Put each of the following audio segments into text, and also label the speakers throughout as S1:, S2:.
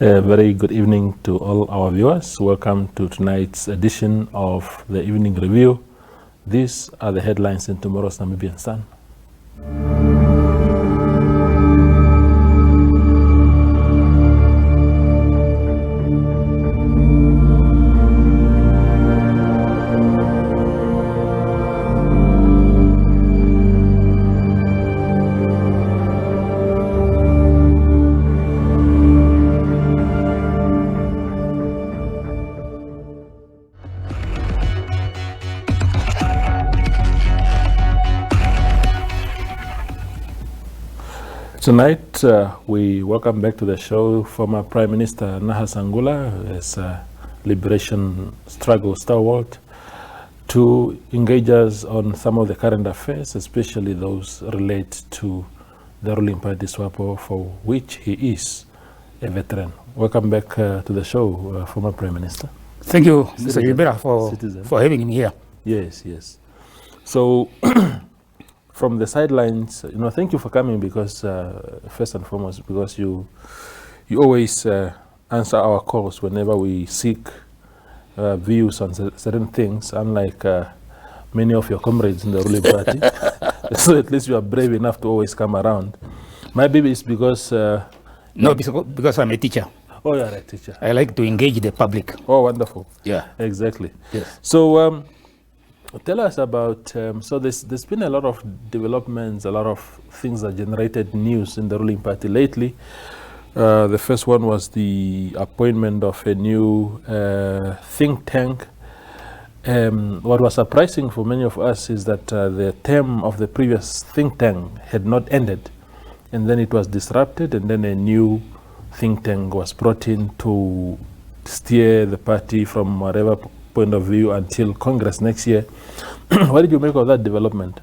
S1: A very good evening to all our viewers. Welcome to tonight's edition of the Evening Review. These are the headlines in tomorrow's Namibian Sun. Tonight, we welcome back to the show former Prime Minister Nahas Angula as a liberation struggle stalwart to engage us on some of the current affairs, especially those relate to the ruling party Swapo, for which he is a veteran. Welcome back to the show, former Prime Minister.
S2: Thank you, Mr. Rivera, for having me here.
S1: Yes. So, from the sidelines, thank you for coming because, first and foremost, because you always answer our calls whenever we seek views on certain things, unlike many of your comrades in the ruling party. So at least you are brave enough to always come around. Maybe it's because...
S2: No, because I'm a teacher.
S1: Oh, you're a teacher.
S2: I like to engage the public.
S1: Oh, wonderful.
S2: Yeah.
S1: Exactly.
S2: Yes.
S1: So, tell us about, so there's been a lot of developments, a lot of things that generated news in the ruling party lately. The first one was the appointment of a new think tank. What was surprising for many of us is that the term of the previous think tank had not ended, and then it was disrupted, and then a new think tank was brought in to steer the party from whatever point of view until Congress next year. What did you make of that development?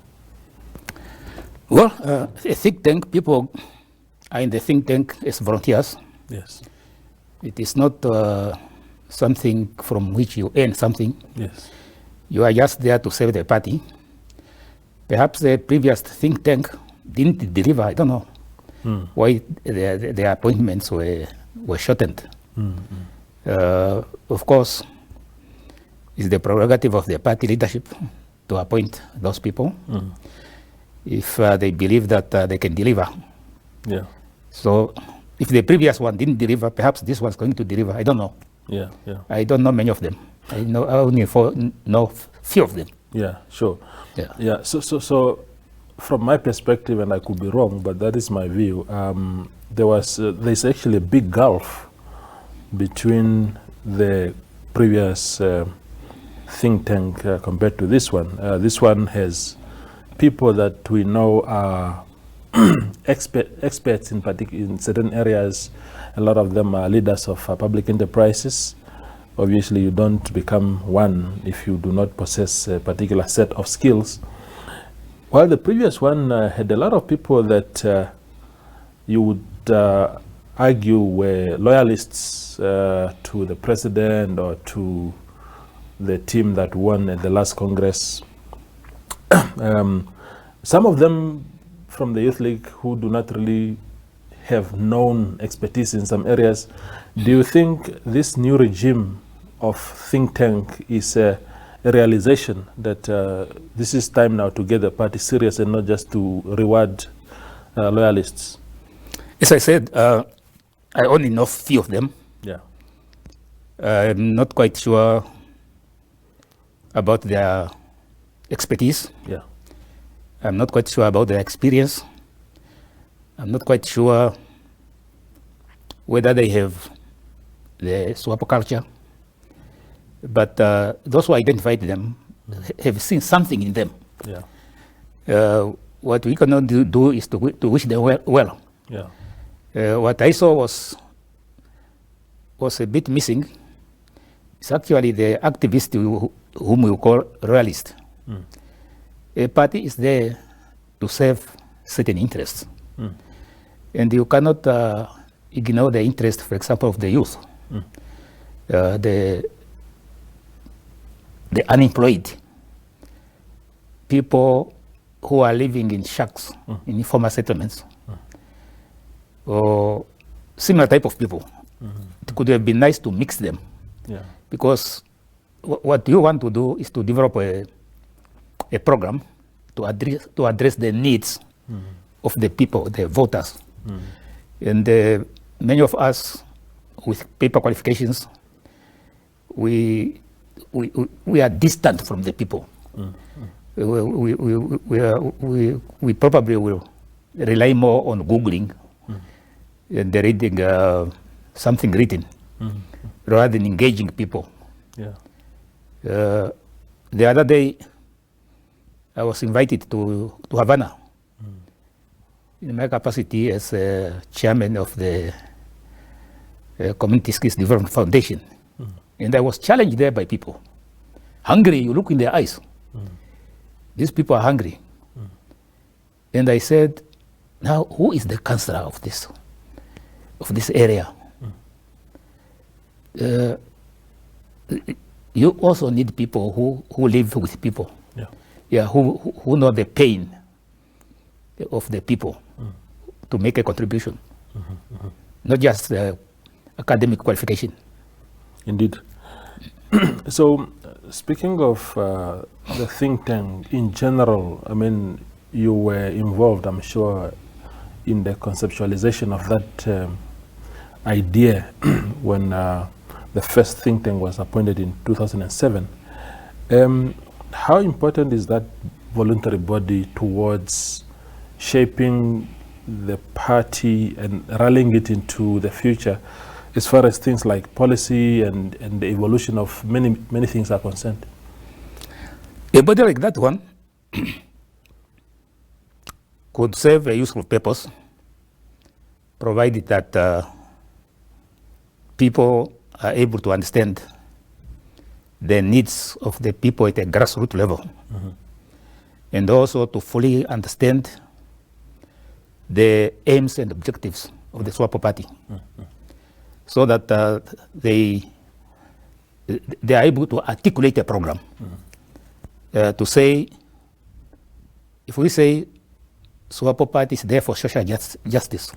S2: Well, a think tank, people are in the think tank as volunteers.
S1: Yes.
S2: It is not something from which you earn something.
S1: Yes.
S2: You are just there to serve the party. Perhaps the previous think tank didn't deliver. I don't know why the appointments were shortened. Of course, it's the prerogative of the party leadership to appoint those people if they believe that they can deliver.
S1: Yeah.
S2: So if the previous one didn't deliver, perhaps this one's going to deliver. I don't know.
S1: Yeah.
S2: I don't know many of them. I only know few of them.
S1: Yeah, sure.
S2: Yeah.
S1: So from my perspective, and I could be wrong, but that is my view, there's actually a big gulf between the previous think tank compared to this one. This one has people that we know are experts in certain areas. A lot of them are leaders of public enterprises. Obviously, you don't become one if you do not possess a particular set of skills. While the previous one had a lot of people that you would argue were loyalists to the president or to the team that won at the last Congress. Some of them from the Youth League who do not really have known expertise in some areas. Do you think this new regime of think tank is a realization that this is time now to get the party serious and not just to reward loyalists?
S2: As I said, I only know few of them.
S1: Yeah.
S2: I'm not quite sure about their expertise.
S1: Yeah.
S2: I'm not quite sure about their experience. I'm not quite sure whether they have the Swapo culture. But those who identified them have seen something in them.
S1: Yeah.
S2: What we cannot do is to wish them well.
S1: Yeah.
S2: What I saw was a bit missing. It's actually the activist whom we call royalist. A party is there to serve certain interests. And you cannot ignore the interest, for example, of the youth, the unemployed, people who are living in shacks, in informal settlements, or similar type of people. it could have been nice to mix them.
S1: Yeah.
S2: Because what you want to do is to develop a program to address the needs of the people, the voters. And many of us with paper qualifications, we are distant from the people. We probably will rely more on Googling and reading something written rather than engaging people.
S1: Yeah.
S2: The other day, I was invited to Havana in my capacity as chairman of the Community Skills Development Foundation. And I was challenged there by people. Hungry, you look in their eyes. These people are hungry. And I said, now who is the counselor of this area? You also need people who live with people. Yeah, who know the pain of the people to make a contribution, not just academic qualification.
S1: Indeed. So, speaking of the think tank in general, I mean, you were involved, I'm sure, in the conceptualization of that idea when the first think tank was appointed in 2007. How important is that voluntary body towards shaping the party and rallying it into the future as far as things like policy and the evolution of many things are concerned?
S2: A body like that one could serve a useful purpose, provided that people are able to understand the needs of the people at a grassroots level, and also to fully understand the aims and objectives of the Swapo party, so that they are able to articulate a program to say, if we say Swapo party is there for social justice,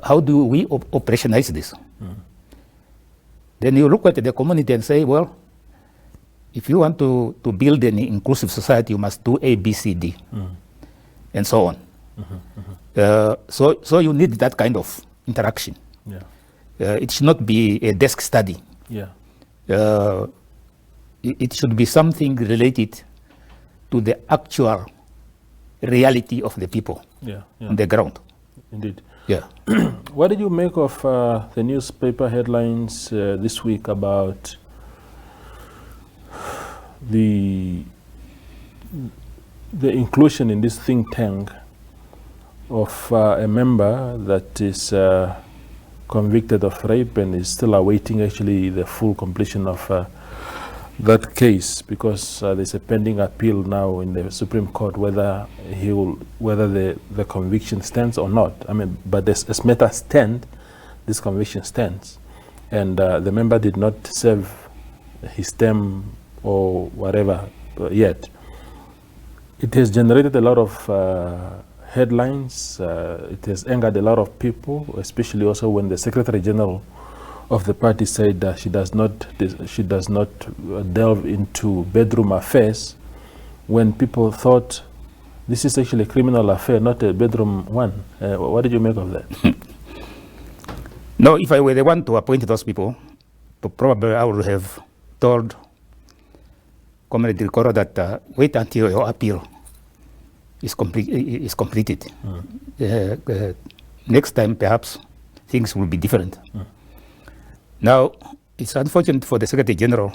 S2: how do we operationalize this? Then you look at the community and say, well, if you want to build an inclusive society, you must do A, B, C, D, and so on. So you need that kind of interaction. It should not be a desk study. It should be something related to the actual reality of the people on the ground.
S1: Indeed.
S2: Yeah.
S1: What did you make of the newspaper headlines this week about the inclusion in this think tank of a member that is convicted of rape and is still awaiting actually the full completion of that case, because there's a pending appeal now in the Supreme Court whether the conviction stands or not. I mean, but as matters stand, this conviction stands, and the member did not serve his term or whatever yet. It has generated a lot of headlines. It has angered a lot of people, especially also when the Secretary General of the party said she does not delve into bedroom affairs, when people thought this is actually a criminal affair, not a bedroom one. What did you make of that?
S2: No, if I were the one to appoint those people, probably I would have told Comrade Dirikoro that wait until your appeal is completed. Next time, perhaps, things will be different. Now, it's unfortunate for the Secretary General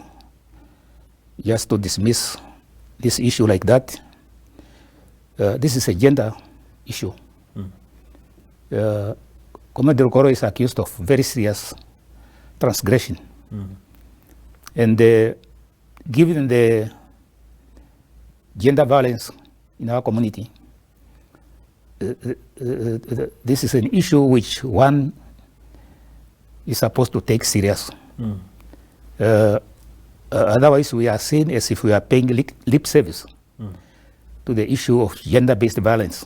S2: just to dismiss this issue like that. This is a gender issue. Comrade Dirikoro is accused of very serious transgression. And given the gender violence in our community, this is an issue which one is supposed to take serious. Otherwise, we are seen as if we are paying lip service to the issue of gender-based violence.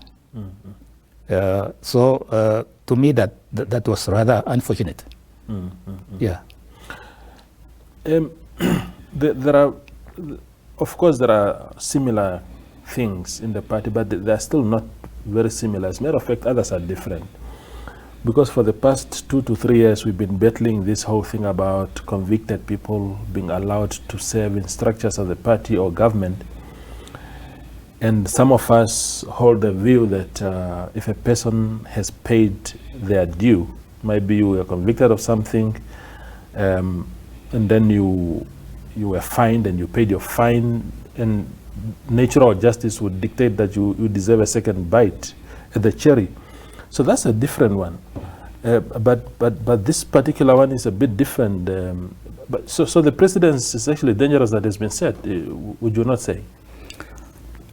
S2: So to me, that was rather unfortunate. Yeah.
S1: There are, of course, there are similar things in the party, but they are still not very similar. As a matter of fact, others are different. Because for the past 2 to 3 years, we've been battling this whole thing about convicted people being allowed to serve in structures of the party or government. And some of us hold the view that if a person has paid their due, maybe you were convicted of something, and then you were fined and you paid your fine, and natural justice would dictate that you deserve a second bite at the cherry. So that's a different one. But this particular one is a bit different. So the precedence is actually dangerous that has been set, would you not say?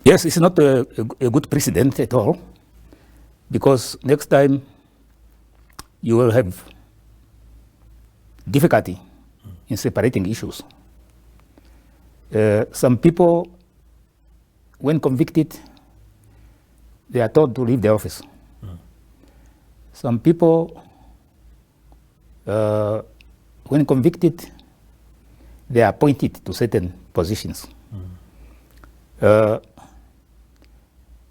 S2: Yes, it's not a good precedent at all, because next time you will have difficulty in separating issues. Some people, when convicted, they are told to leave the office. Some people, when convicted, they are appointed to certain positions.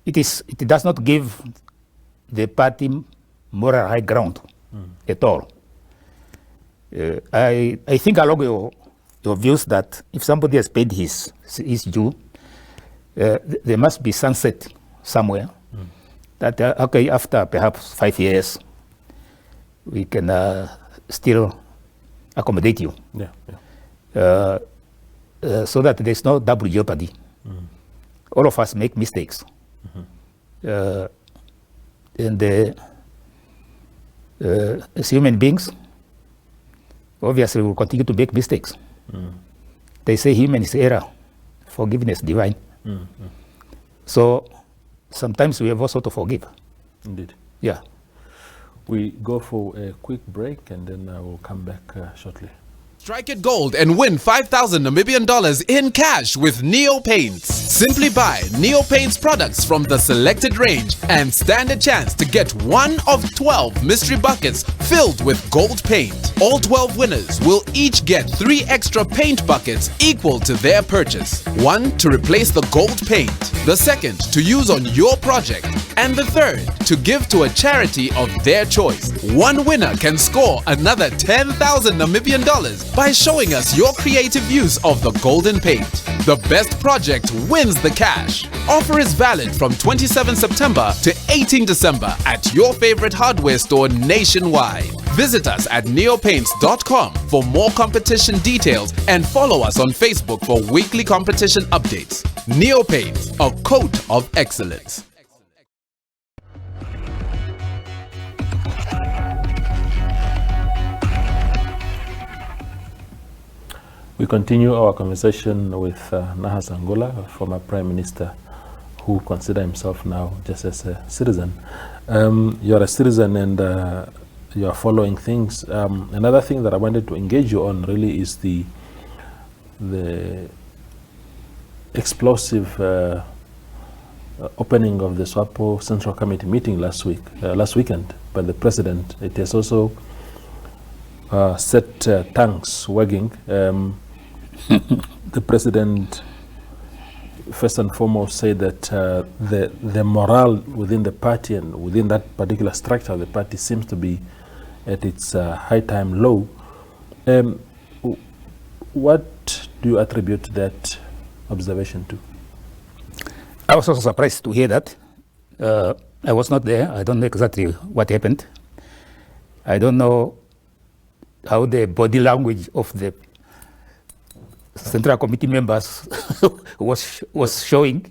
S2: It does not give the party moral high ground at all. I think along your views that if somebody has paid his due, there must be sunset somewhere. That okay, after perhaps 5 years, we can still accommodate you. So that there's no double jeopardy. All of us make mistakes. And as human beings, obviously we will continue to make mistakes. They say human is error, forgiveness divine. So sometimes we have also to forgive.
S1: Indeed.
S2: Yeah.
S1: We go for a quick break and then I will come back shortly.
S3: Strike it gold and win 5,000 Namibian dollars in cash with Neo Paints. Simply buy Neo Paints products from the selected range and stand a chance to get one of 12 mystery buckets filled with gold paint. All 12 winners will each get 3 extra paint buckets equal to their purchase. One to replace the gold paint, the second to use on your project, and the third to give to a charity of their choice. One winner can score another 10,000 Namibian dollars by showing us your creative use of the golden paint. The best project wins the cash. Offer is valid from 27 September to 18 December at your favorite hardware store nationwide. Visit us at neopaints.com for more competition details and follow us on Facebook for weekly competition updates. Neo Paints, a coat of excellence.
S1: We continue our conversation with Nahas Angula, former Prime Minister, who considers himself now just as a citizen. You're a citizen and you are following things. Another thing that I wanted to engage you on really is the explosive opening of the Swapo Central Committee meeting last weekend by the President. It has also set tongues wagging. The President, first and foremost, said that the morale within the party and within that particular structure of the party seems to be at its high time low. What do you attribute that observation to?
S2: I was also surprised to hear that. I was not there. I don't know exactly what happened. I don't know how the body language of the Central Committee members was showing,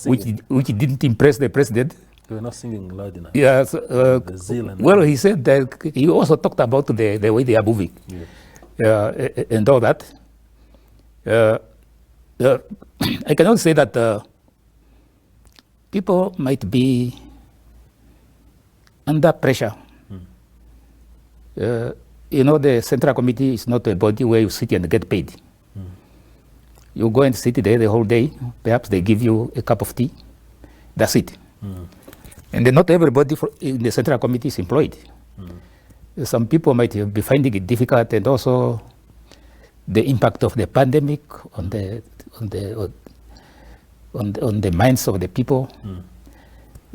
S2: which didn't impress the President.
S1: They were not singing loud enough.
S2: Yeah. Well, he said that he also talked about the way they are moving, and all that. I cannot say that people might be under pressure. The Central Committee is not a body where you sit and get paid. You go and sit there the whole day. Perhaps they give you a cup of tea. That's it. And then not everybody in the Central Committee is employed. Some people might be finding it difficult, and also the impact of the pandemic on the minds of the people,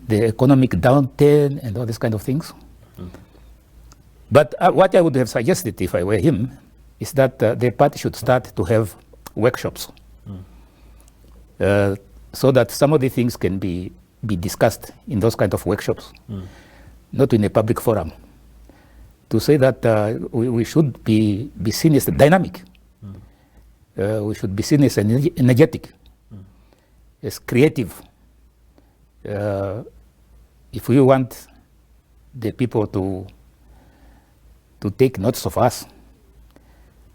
S2: the economic downturn, and all these kind of things. But what I would have suggested if I were him is that the party should start to have workshops so that some of the things can be discussed in those kind of workshops, not in a public forum. To say that we should be seen as dynamic, we should be seen as energetic, as creative. If we want the people to take notice of us.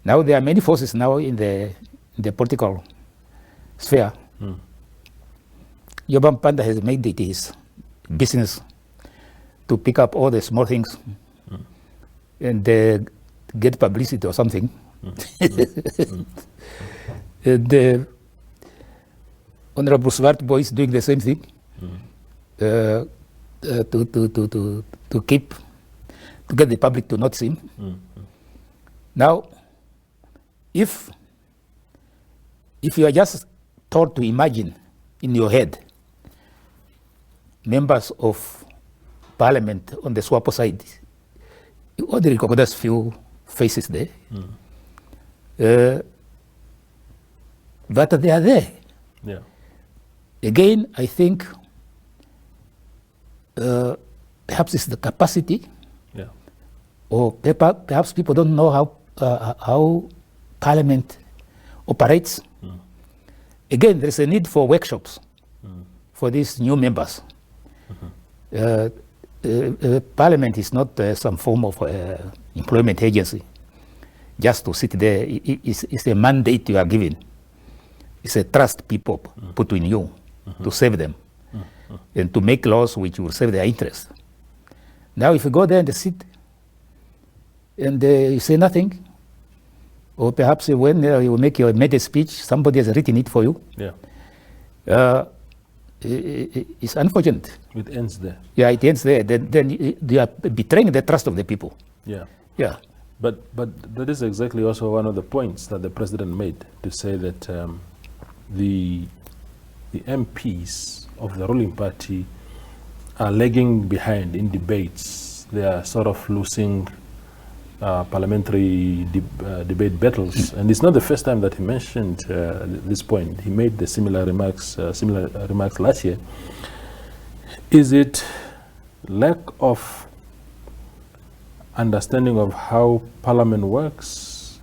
S2: Now there are many forces now in the political sphere. Yobam Panda has made it his business to pick up all the small things and get publicity or something. And Honorable Swapo is doing the same thing to get the public to notice him. Now, if you are just told to imagine in your head members of parliament on the Swapo side, you already recognize few faces there. But they are there.
S1: Yeah.
S2: Again, I think perhaps it's the capacity, or perhaps people don't know how parliament operates. Again, there is a need for workshops for these new members. Parliament is not some form of employment agency just to sit there. It's a mandate you are given. It's a trust people put in you to save them and to make laws which will serve their interests. Now, if you go there and sit and you say nothing, or perhaps when you make your made a speech, somebody has written it for you. It's unfortunate.
S1: It ends there.
S2: Yeah, it ends there. Then you are betraying the trust of the people.
S1: Yeah. But that is exactly also one of the points that the president made, to say that the MPs of the ruling party are lagging behind in debates. They are sort of losing parliamentary debate battles, and it's not the first time that he mentioned this point. He made the similar remarks last year. Is it lack of understanding of how parliament works,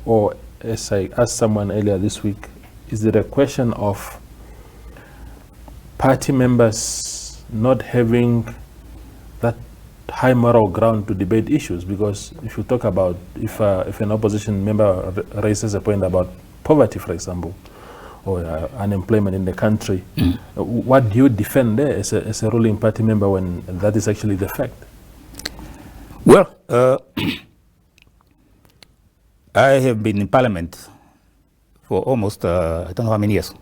S1: or as I asked someone earlier this week, is it a question of party members not having that high moral ground to debate issues? Because if you talk about, if an opposition member raises a point about poverty, for example, or unemployment in the country, what do you defend there as a ruling party member when that is actually the fact?
S2: Well, I have been in parliament for almost, I don't know how many years.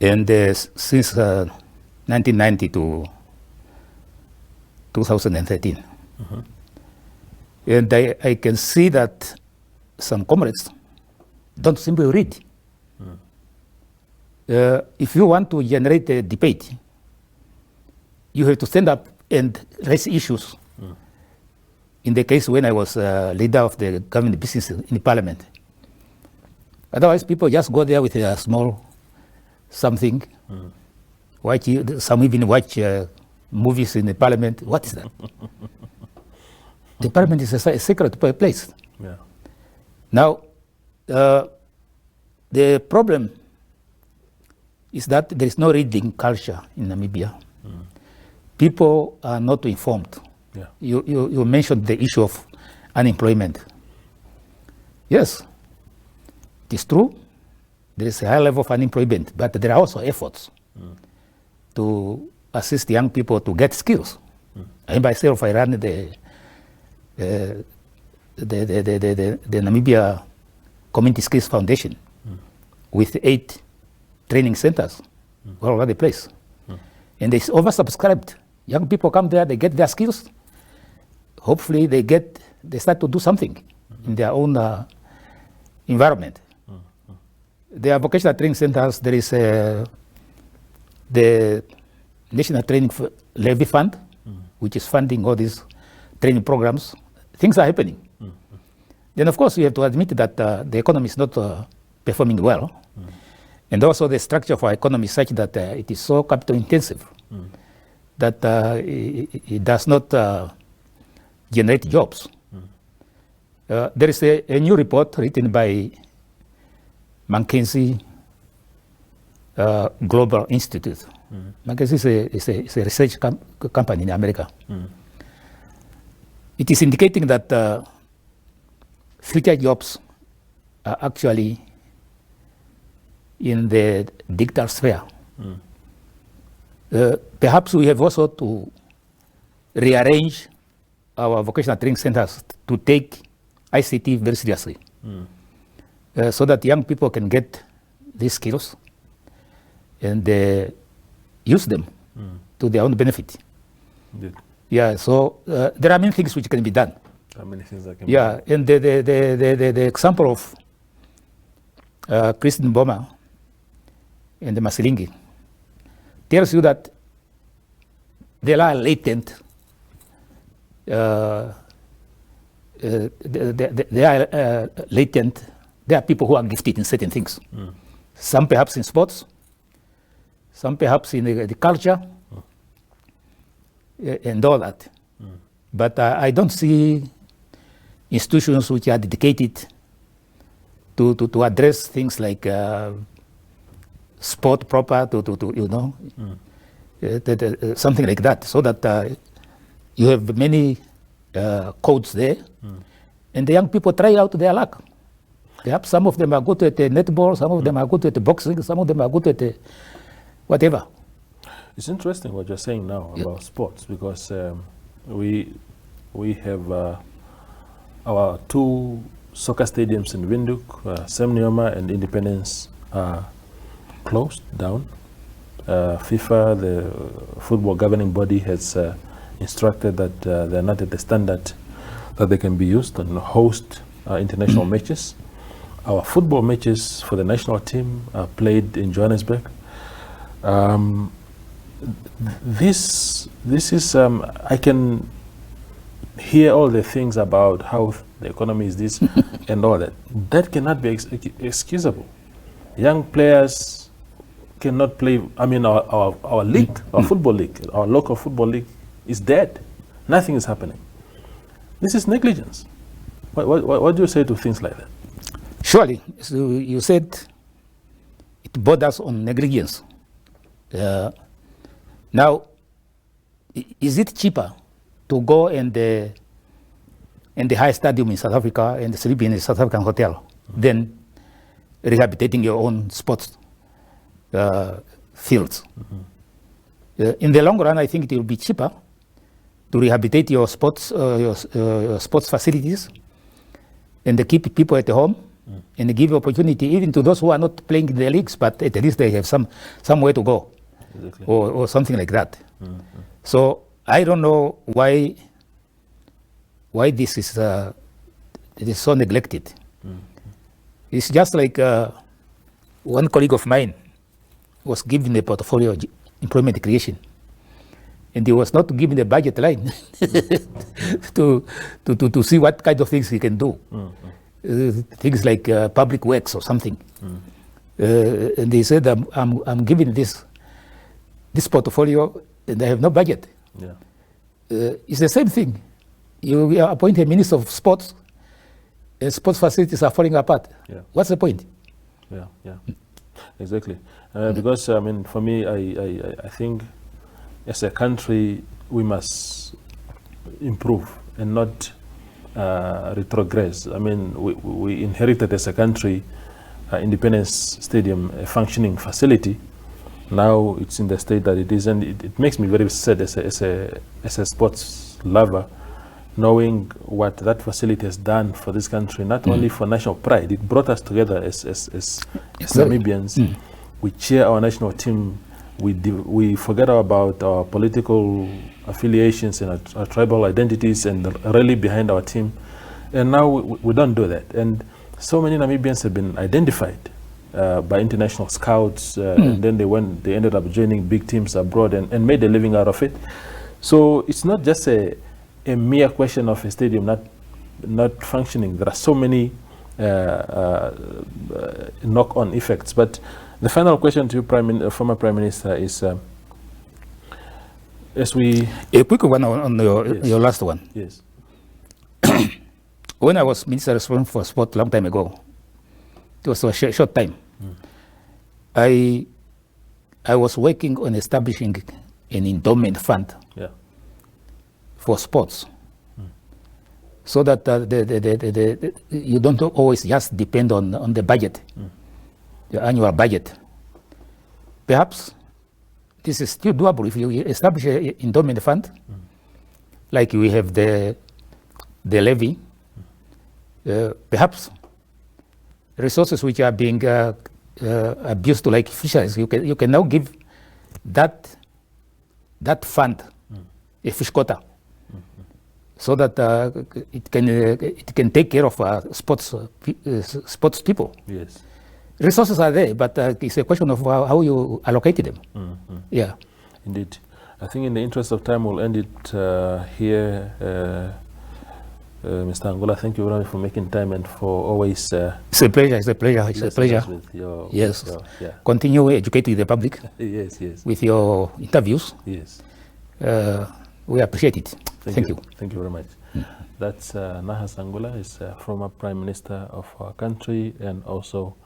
S2: And since 1990 to 2013. And I can see that some comrades don't simply read. If you want to generate a debate, you have to stand up and raise issues. In the case when I was leader of the government business in the parliament. Otherwise, people just go there with a small something, some even watch movies in the parliament. What is that? The parliament is a secret place.
S1: Yeah.
S2: Now, the problem is that there is no reading culture in Namibia. People are not informed.
S1: Yeah.
S2: You mentioned the issue of unemployment. Yes, it is true. There is a high level of unemployment, but there are also efforts to assist young people to get skills. I myself, I ran the Namibia Community Skills Foundation with 8 training centers all over the place. And it's oversubscribed. Young people come there, they get their skills. Hopefully they start to do something in their own environment. There are vocational training centers. There is the National Training Levy Fund, which is funding all these training programs. Things are happening. Then, of course, we have to admit that the economy is not performing well. And also the structure of our economy is such that it is so capital intensive that it does not generate jobs. There is a new report written by McKinsey Global Institute. McKinsey is a research company in America. It is indicating that future jobs are actually in the digital sphere. Perhaps we have also to rearrange our vocational training centers to take ICT very seriously, so that young people can get these skills and use them to their own benefit.
S1: Indeed.
S2: Yeah, so there are many things which can be done.
S1: There are many things that can be done.
S2: And the example of Christine Boma and the Masilingi tells you that there are latent there are people who are gifted in certain things. Some perhaps in sports, some perhaps in the culture, and all that. But I don't see institutions which are dedicated to address things like sport proper, something like that, so that you have many codes there, and the young people try out their luck. Perhaps some of them are good at netball, some of them are good at boxing, some of them are good at whatever.
S1: It's interesting what you're saying now about sports, because we have our two soccer stadiums in Windhoek, Sam Nujoma and Independence, are closed down. FIFA, the football governing body, has instructed that they're not at the standard that they can be used and host international matches. Our football matches for the national team are played in Johannesburg. This is, I can hear all the things about how the economy is this and all that. That cannot be excusable. Young players cannot play. I mean, our league, our football league, our local football league is dead. Nothing is happening. This is negligence. What do you say to things like that?
S2: Surely, so you said it borders on negligence. Now, is it cheaper to go in the high stadium in South Africa and sleep in a South African hotel than rehabilitating your own sports fields? In the long run, I think it will be cheaper to rehabilitate your sports facilities and keep people at home and give opportunity even to those who are not playing in the leagues, but at least they have somewhere to go. Exactly. or something like that. So I don't know why this is it is so neglected. It's just like one colleague of mine was given a portfolio of employment creation, and he was not given a budget line to see what kind of things he can do. Things like public works or something. And they said, I'm giving this portfolio and I have no budget. It's the same thing. You appoint a minister of sports, and sports facilities are falling apart. What's the point?
S1: Exactly. Because I mean, for me, I think as a country we must improve and not retrogress. I mean, we inherited as a country Independence Stadium, a functioning facility. Now it's in the state that it is, and it makes me very sad as a sports lover, knowing what that facility has done for this country, not only for national pride. It brought us together as Namibians. We cheer our national team we forget about our political affiliations and our tribal identities and rally behind our team. And now we don't do that. And so many Namibians have been identified by international scouts, and then they ended up joining big teams abroad and made a living out of it. So it's not just a mere question of a stadium not functioning. There are so many knock-on effects. But the final question to you, former Prime Minister, is as we...
S2: A quick one on your last one.
S1: Yes.
S2: When I was Minister responsible for sport a long time ago, it was a short time, I was working on establishing an endowment fund for sports, so that you don't always just depend on the budget, the annual budget. Perhaps this is still doable if you establish an endowment fund, like we have the levy. Perhaps resources which are being abused to like fisheries, you can now give that fund a fish quota, so that it can take care of sports people.
S1: Yes.
S2: Resources are there, but it's a question of how you allocated them. Yeah.
S1: Indeed. I think in the interest of time, we'll end it here. Mr. Angula, thank you very much for making time and for always...
S2: it's a pleasure, it's a pleasure, it's a pleasure.
S1: With your,
S2: yes.
S1: Yeah.
S2: Continue educating the public.
S1: Yes.
S2: With your interviews.
S1: Yes.
S2: We appreciate it. Thank you.
S1: Thank you very much. That's Nahas Angula, is former Prime Minister of our country and also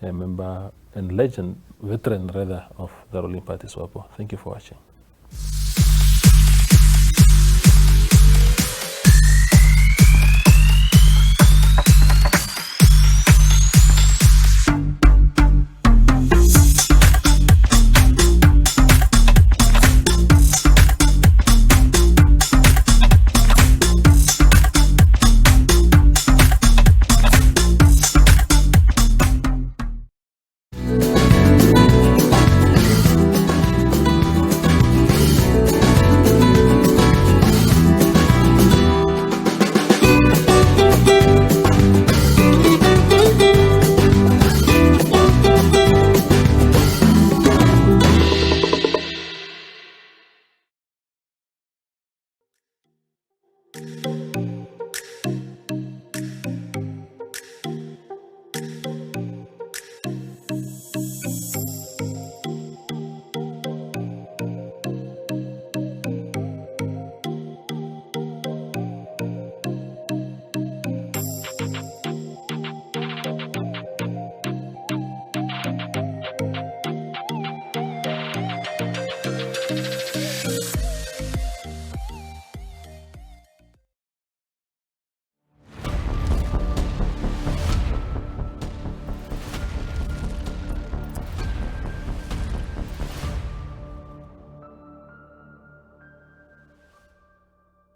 S1: a member and veteran rather, of the ruling party Swapo. Thank you for watching.